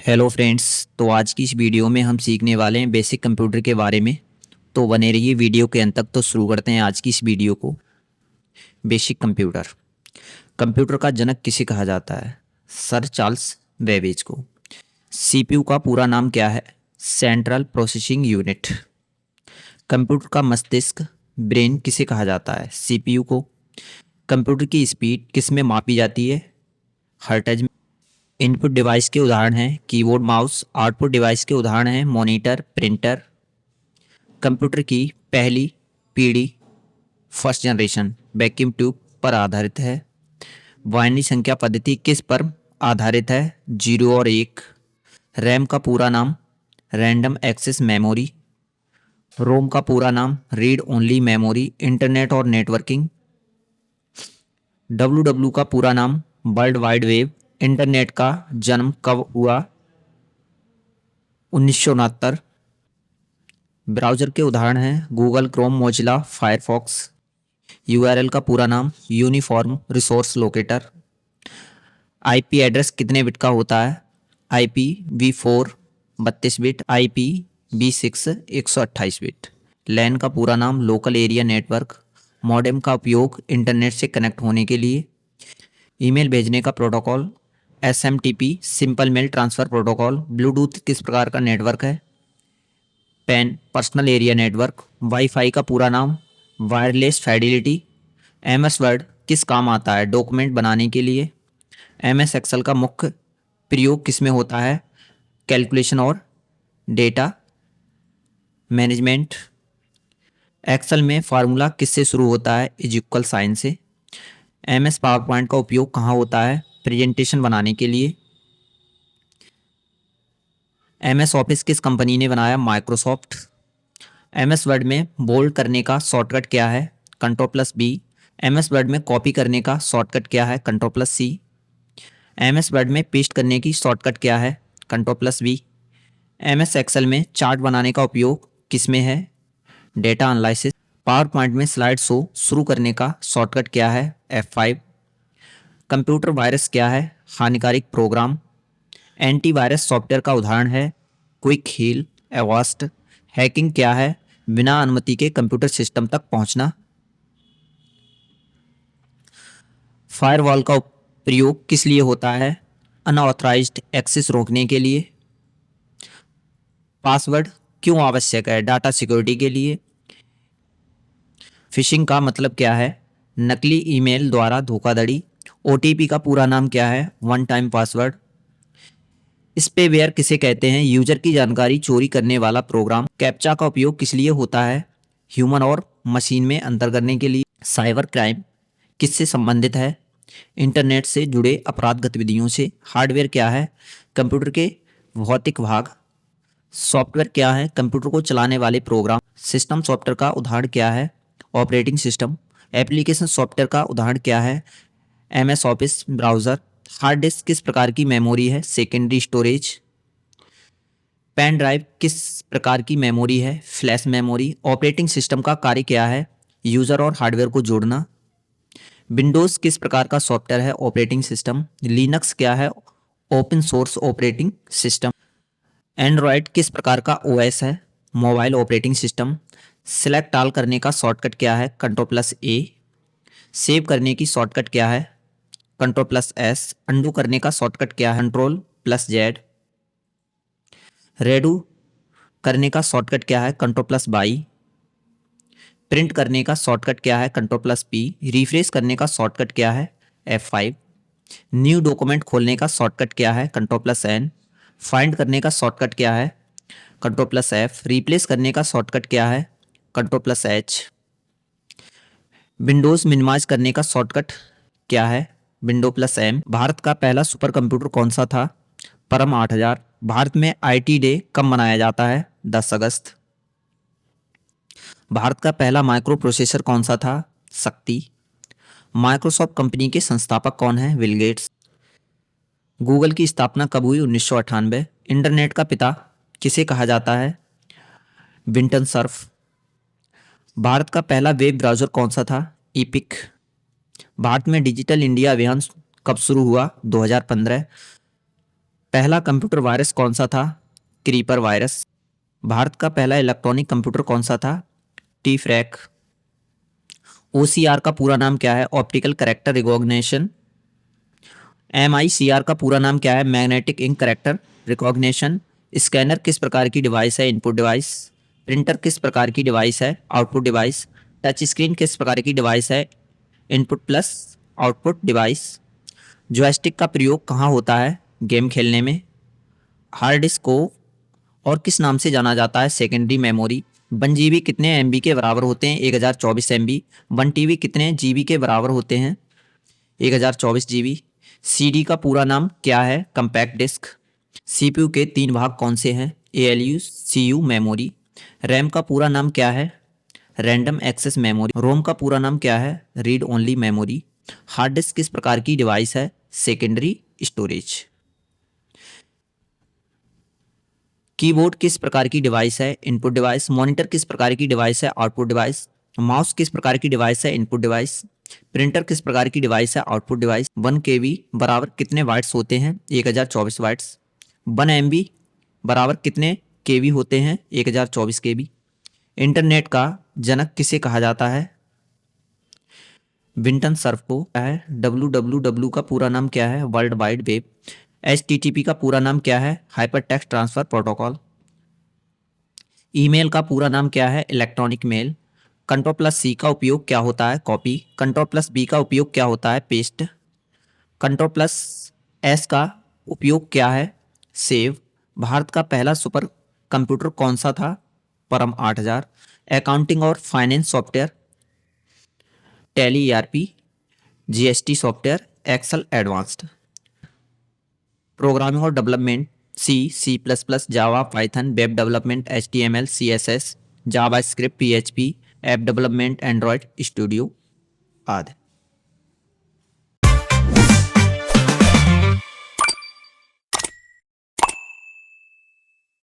Hello friends. तो आज की इस वीडियो में हम सीखने वाले हैं बेसिक कंप्यूटर के बारे में। तो बने रहिए वीडियो के अंत तक। तो शुरू करते हैं आज की इस वीडियो को। Basic computer. कंप्यूटर का जनक किसे कहा जाता है? सर चार्ल्स बेबेज को। सीपीयू का पूरा नाम क्या है? Central processing unit. कंप्यूटर का मस्तिष्क ब्रेन किसे कहा जाता है? सीपीयू को। कंप्यूटर की स्पीड किस में मापी जाती है? हर्ट्ज में। इनपुट डिवाइस के उदाहरण हैं कीबोर्ड माउस। आउटपुट डिवाइस के उदाहरण हैं मॉनिटर प्रिंटर। कंप्यूटर की पहली पीढ़ी फर्स्ट जनरेशन वैक्यूम ट्यूब पर आधारित है। बाइनरी संख्या पद्धति किस पर आधारित है? 0 और 1। रैम का पूरा नाम रैंडम एक्सेस मेमोरी। रोम का पूरा नाम रीड ओनली मेमोरी। इंटरनेट और नेटवर्किंग। डब्ल्यू का पूरा नाम वर्ल्ड वाइड वेब। इंटरनेट का जन्म कब हुआ? 1969। ब्राउज़र के उदाहरण हैं Google Chrome Mozilla Firefox. URL का पूरा नाम uniform resource locator. IP address कितने बिट का होता है? IP V 32 bit. IP V 128 bit. LAN का पूरा नाम लोकल एरिया नेटवर्क। मॉडेम का उपयोग इंटरनेट से कनेक्ट होने के लिए। ईमेल भेजने का protocol SMTP simple mail transfer protocol. Bluetooth किस प्रकार का नेटवर्क है? PAN personal area network. WiFi का पूरा नाम वायरलेस फाइडेलिटी। एमएस वर्ड किस काम आता है? डॉक्यूमेंट बनाने के लिए। एमएस एक्सेल का मुख्य प्रयोग किस में होता है? कैलकुलेशन और डेटा मैनेजमेंट। एक्सेल में फार्मूला किससे शुरू होता है? इज इक्वल साइन से। एमएस पावर पॉइंट का उपयोग कहाँ होता है? प्रेजेंटेशन बनाने के लिए। एमएस ऑफिस किस कंपनी ने बनाया? माइक्रोसॉफ्ट। एमएस वर्ड में बोल्ड करने का शॉर्टकट क्या है? कंट्रोल+B। एमएस वर्ड में कॉपी करने का शॉर्टकट क्या है? कंट्रोल+C। एमएस वर्ड में पेस्ट करने की शॉर्टकट क्या है? कंट्रोल+V। एमएस एक्सेल में चार्ट बनाने का उपयोग किस में है? Data analysis. पावर पॉइंट में स्लाइड शो शुरू करने का शॉर्टकट क्या है? F5। कंप्यूटर वायरस क्या है? हानिकारक प्रोग्राम। एंटीवायरस सॉफ्टवेयर का उदाहरण है क्विक हील एवास्ट। हैकिंग क्या है? बिना अनुमति के कंप्यूटर सिस्टम तक पहुंचना। फायरवॉल का प्रयोग किस लिए होता है? अनऑथराइज्ड एक्सेस रोकने के लिए। पासवर्ड क्यों आवश्यक है? डाटा सिक्योरिटी के लिए। फिशिंग का मतलब क्या है? नकली ईमेल द्वारा धोखाधड़ी। ओटीपी का पूरा नाम क्या है? One time password. स्पेवेयर किसे कहते हैं? यूजर की जानकारी चोरी करने वाला प्रोग्राम। कैप्चा का उपयोग किस लिए होता है? ह्यूमन और मशीन में अंतर करने के लिए। साइबर क्राइम किससे संबंधित है? इंटरनेट से जुड़े अपराध गतिविधियों से। हार्डवेयर क्या है? कंप्यूटर के भौतिक भाग। सॉफ्टवेयर क्या है? कंप्यूटर को चलाने वाले प्रोग्राम। सिस्टम सॉफ्टवेयर का उदाहरण क्या है? Operating system. एप्लीकेशन सॉफ्टवेयर का उदाहरण क्या है? MS office browser. Hard disk किस प्रकार की मेमोरी है? Secondary storage. पेन ड्राइव किस प्रकार की मेमोरी है? Flash memory. ऑपरेटिंग सिस्टम का कार्य क्या है? यूज़र और हार्डवेयर को जोड़ना। विंडोज़ किस प्रकार का सॉफ्टवेयर है? Operating system. लिनक्स क्या है? Open source operating system. Android किस प्रकार का ओएस है? Mobile operating system. Select all करने का शॉर्टकट क्या है? कंट्रोल+A। सेव करने की शॉर्टकट क्या है? कंट्रोल+S। अंडू करने का शॉर्टकट क्या है? कंट्रोल+Z। रेडू करने का शॉर्टकट क्या है? कंट्रोल+Y। प्रिंट करने का शॉर्टकट क्या है? कंट्रोल+P। रिफ्रेश करने का शॉर्टकट क्या है? F5। न्यू डॉक्यूमेंट खोलने का शॉर्टकट क्या है? कंट्रोल+N। फाइंड करने का शॉर्टकट क्या है? कंट्रोल+F। रिप्लेस करने का शॉर्टकट क्या है? कंट्रोल+H। विंडोज़ मिनिमाइज करने का शॉर्टकट क्या है? विंडो+M। भारत का पहला सुपर कंप्यूटर कौन सा था? परम 8000। भारत में आईटी डे कब मनाया जाता है? 10 अगस्त। भारत का पहला माइक्रो प्रोसेसर कौन सा था? शक्ति। माइक्रोसॉफ्ट कंपनी के संस्थापक कौन है? Bill Gates. गूगल की स्थापना कब हुई? 1998। इंटरनेट का पिता किसे कहा जाता है? Vinton Cerf. भारत का पहला वेब ब्राउज़र कौन सा था? ईपिक। भारत में डिजिटल इंडिया अभियान कब शुरू हुआ? 2015। पहला कंप्यूटर वायरस कौन सा था? Creeper virus. भारत का पहला इलेक्ट्रॉनिक कंप्यूटर कौन सा था? टी फ्रैक। OCR का पूरा नाम क्या है? Optical character recognition. MICR का पूरा नाम क्या है? Magnetic ink character recognition. Scanner किस प्रकार की डिवाइस है? Input device. प्रिंटर किस प्रकार की डिवाइस है? Output device. टच स्क्रीन किस प्रकार की डिवाइस है? Input plus output device. Joystick का प्रयोग कहाँ होता है? गेम खेलने में। हार्ड डिस्क को और किस नाम से जाना जाता है? Secondary memory. 1 GB कितने MB के बराबर होते हैं? 1024 MB। 1 TB कितने GB के बराबर होते हैं? 1024 GB। CD का पूरा नाम क्या है? Compact disc. CPU के 3 भाग कौन से हैं? ALU, CU, memory. रैम का पूरा नाम क्या है? Random access memory. रोम का पूरा नाम क्या है? Read only memory. Hard disk किस प्रकार की डिवाइस है? Secondary storage. कीबोर्ड किस प्रकार की डिवाइस है? Input device. मॉनिटर किस प्रकार की डिवाइस है? Output device. माउस किस प्रकार की डिवाइस है? Input device. प्रिंटर किस प्रकार की डिवाइस है? Output device. 1 KB बराबर कितने वाट्स होते हैं? 1024 वाट्स। 1 MB बराबर कितने KB होते हैं? 1024 KB। इंटरनेट का जनक किसे कहा जाता है? विंटन सर्फ को। क्या है? WWW का पूरा नाम क्या है? World wide web. HTTP का पूरा नाम क्या है? Hyper text transfer protocol. Email का पूरा नाम क्या है? Electronic mail. Ctrl+C का उपयोग क्या होता है? कॉपी। Ctrl+B का उपयोग क्या होता है? पेस्ट। Ctrl+S का उपयोग क्या है? सेव। भारत का पहला सुपर कंप्यूटर कौन सा था? परम 8000। अकाउंटिंग और finance software? Tally ERP, GST software, Excel advanced. Programming और development? C++, Java, Python. Web development? HTML, CSS, JavaScript, PHP। App development? Android studio आदि।